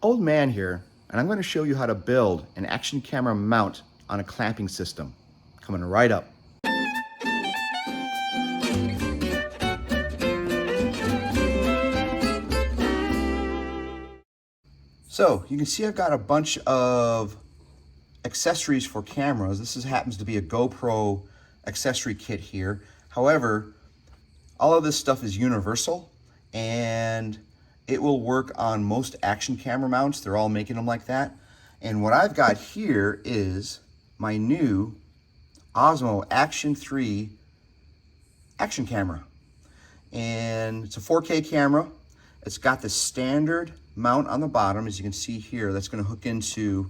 Old Man here, and I'm going to show you how to build an action camera mount on a clamping system. Coming right up. So you can see I've got a bunch of accessories for cameras. This happens to be a GoPro accessory kit here. However, all of this stuff is universal and it will work on most action camera mounts. They're all making them like that. And what I've got here is my new Osmo Action 3 action camera. And it's a 4K camera. It's got the standard mount on the bottom, as you can see here. That's going to hook into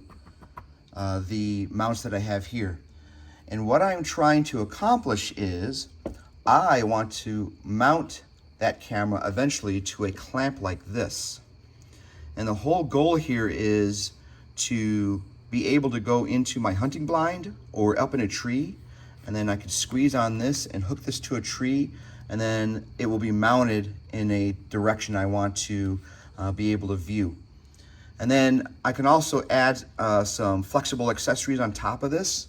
the mounts that I have here. And what I'm trying to accomplish is I want to mount that camera eventually to a clamp like this. And the whole goal here is to be able to go into my hunting blind or up in a tree, and then I can squeeze on this and hook this to a tree, and then it will be mounted in a direction I want to be able to view. And then I can also add some flexible accessories on top of this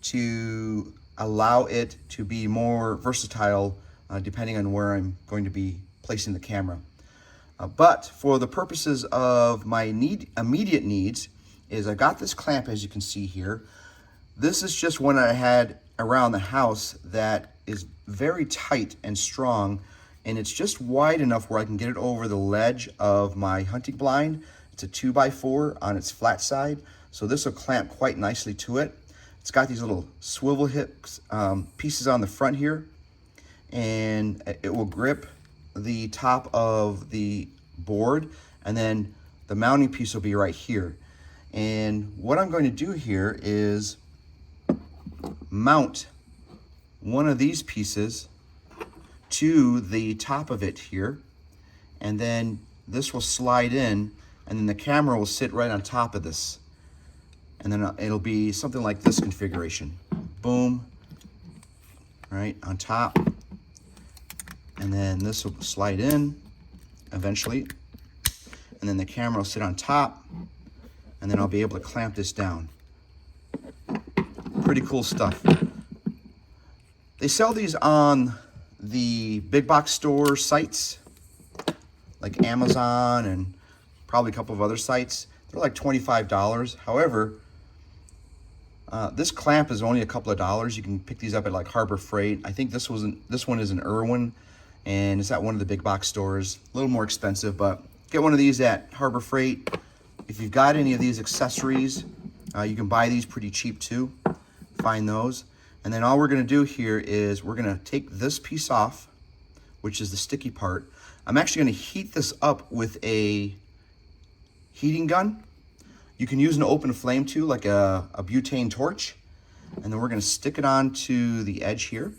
to allow it to be more versatile depending on where I'm going to be placing the camera. But for the purposes of my immediate needs, is I got this clamp, as you can see here. This is just one I had around the house that is very tight and strong, and it's just wide enough where I can get it over the ledge of my hunting blind. It's a 2x4 on its flat side, so this will clamp quite nicely to it. It's got these little swivel hips pieces on the front here, and it will grip the top of the board, and then the mounting piece will be right here. And what I'm going to do here is mount one of these pieces to the top of it here, and then this will slide in, and then the camera will sit right on top of this. And then it'll be something like this configuration. Boom, right on top. And then this will slide in eventually. And then the camera will sit on top. And then I'll be able to clamp this down. Pretty cool stuff. They sell these on the big box store sites, like Amazon and probably a couple of other sites. They're like $25. However, this clamp is only a couple of dollars. You can pick these up at like Harbor Freight. I think this one is in Irwin, and it's at one of the big box stores. A little more expensive, but get one of these at Harbor Freight. If you've got any of these accessories, you can buy these pretty cheap too. Find those. And then all we're going to do here is we're going to take this piece off, which is the sticky part. I'm actually going to heat this up with a heating gun. You can use an open flame too, like a butane torch. And then we're going to stick it onto the edge here.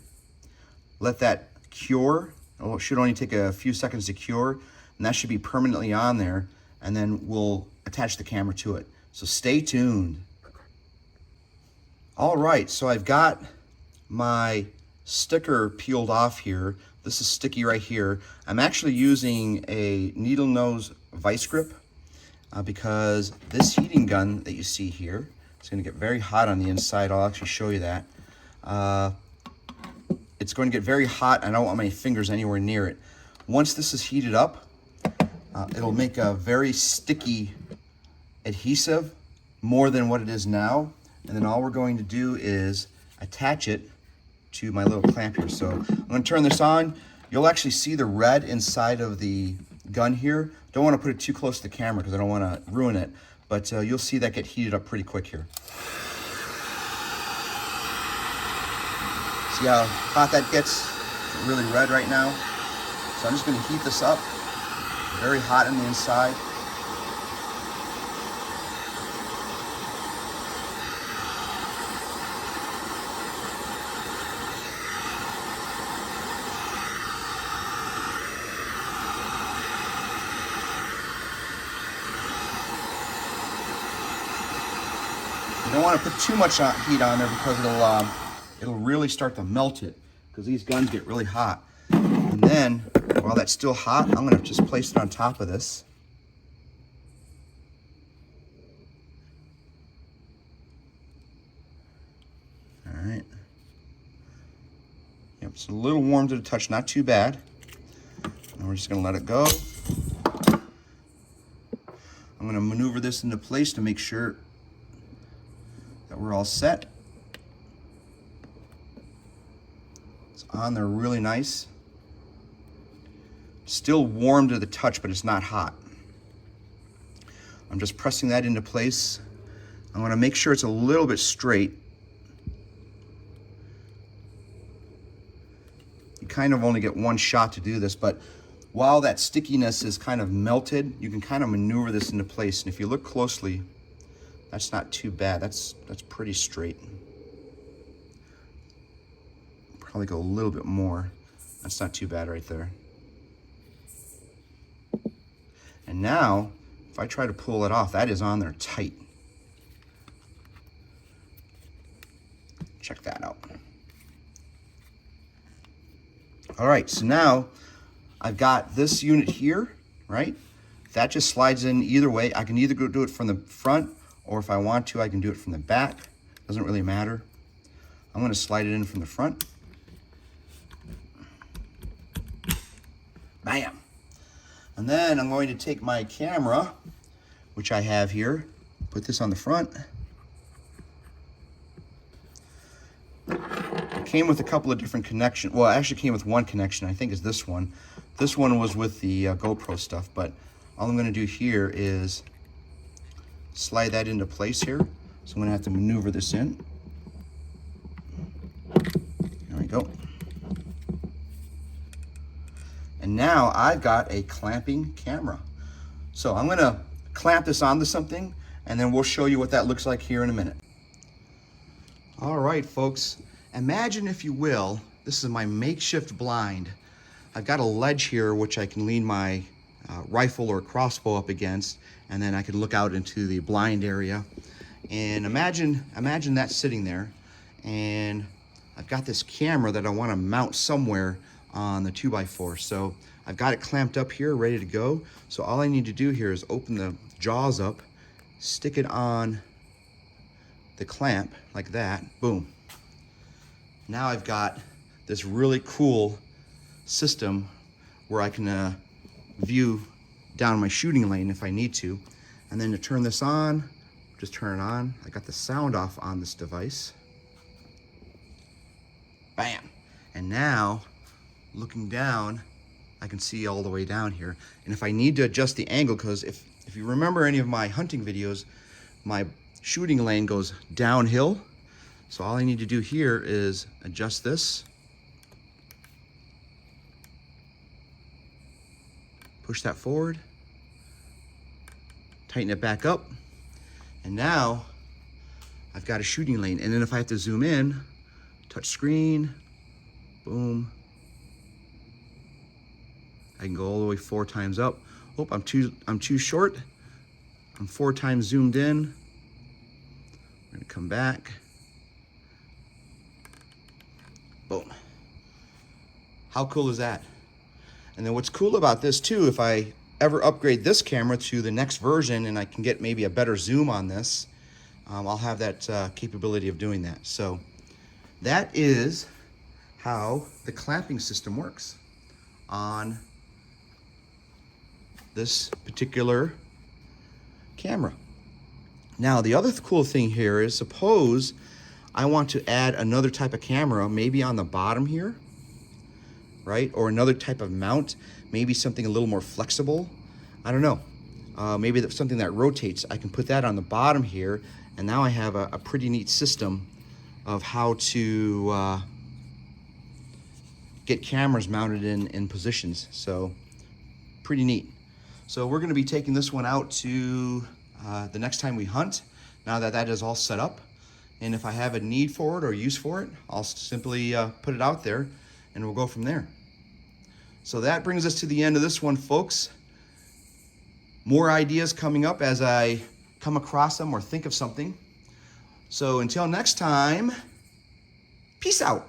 Let that cure. Oh, it should only take a few seconds to cure, and that should be permanently on there. And then we'll attach the camera to it. So stay tuned. All right, so I've got my sticker peeled off here. This is sticky right here. I'm actually using a needle nose vice grip because this heating gun that you see here is going to get very hot on the inside. I'll actually show you that. It's going to get very hot. I don't want my fingers anywhere near it. Once this is heated up, it'll make a very sticky adhesive, more than what it is now. And then all we're going to do is attach it to my little clamp here. So I'm going to turn this on. You'll actually see the red inside of the gun here. Don't want to put it too close to the camera because I don't want to ruin it, but you'll see that get heated up pretty quick here. See how hot that gets? It's really red right now. So I'm just going to heat this up. Very hot on the inside. You don't want to put too much heat on there because it'll really start to melt it, because these guns get really hot. And then, while that's still hot, I'm going to just place it on top of this. It's a little warm to the touch, not too bad. And we're just gonna let it go. I'm gonna maneuver this into place to make sure that we're all set. It's on there really nice. Still warm to the touch, but it's not hot. I'm just pressing that into place. I want to make sure it's a little bit straight. You kind of only get one shot to do this, but while that stickiness is kind of melted, you can kind of maneuver this into place. And if you look closely, that's not too bad. That's pretty straight. Probably go a little bit more. That's not too bad right there. And now, if I try to pull it off, that is on there tight. Check that out. All right, so now I've got this unit here, right? That just slides in either way. I can either go do it from the front, or if I want to, I can do it from the back. Doesn't really matter. I'm gonna slide it in from the front. Bam. And then I'm going to take my camera, which I have here, put this on the front. It came with a couple of different connections. Well, it actually came with one connection, I think is this one. This one was with the GoPro stuff, but all I'm gonna do here is slide that into place here. So I'm gonna have to maneuver this in. There we go. And now I've got a clamping camera. So I'm gonna clamp this onto something, and then we'll show you what that looks like here in a minute. All right, folks, imagine, if you will, this is my makeshift blind. I've got a ledge here which I can lean my rifle or crossbow up against, and then I can look out into the blind area. And imagine that sitting there, and I've got this camera that I want to mount somewhere on the 2x4. So I've got it clamped up here, ready to go. So all I need to do here is open the jaws up, stick it on the clamp like that, boom. Now I've got this really cool system where I can view down my shooting lane if I need to. And then to turn this on, just turn it on. I got the sound off on this device. Bam. And now, looking down, I can see all the way down here. And if I need to adjust the angle, because if you remember any of my hunting videos, my shooting lane goes downhill. So all I need to do here is adjust this. Push that forward. Tighten it back up. And now I've got a shooting lane. And then if I have to zoom in, touch screen, boom. I can go all the way 4 times up. Oh, I'm too short. I'm 4 times zoomed in. We're gonna come back. Boom. How cool is that? And then what's cool about this too, if I ever upgrade this camera to the next version and I can get maybe a better zoom on this, I'll have that capability of doing that. So that is how the clamping system works on this particular camera. Now, the other cool thing here is, suppose I want to add another type of camera, maybe on the bottom here, right? Or another type of mount, maybe something a little more flexible. I don't know. Maybe that's something that rotates. I can put that on the bottom here, and now I have a pretty neat system of how to get cameras mounted in positions. So pretty neat. So we're gonna be taking this one out to the next time we hunt, now that that is all set up. And if I have a need for it or use for it, I'll simply put it out there and we'll go from there. So that brings us to the end of this one, folks. More ideas coming up as I come across them or think of something. So until next time, peace out.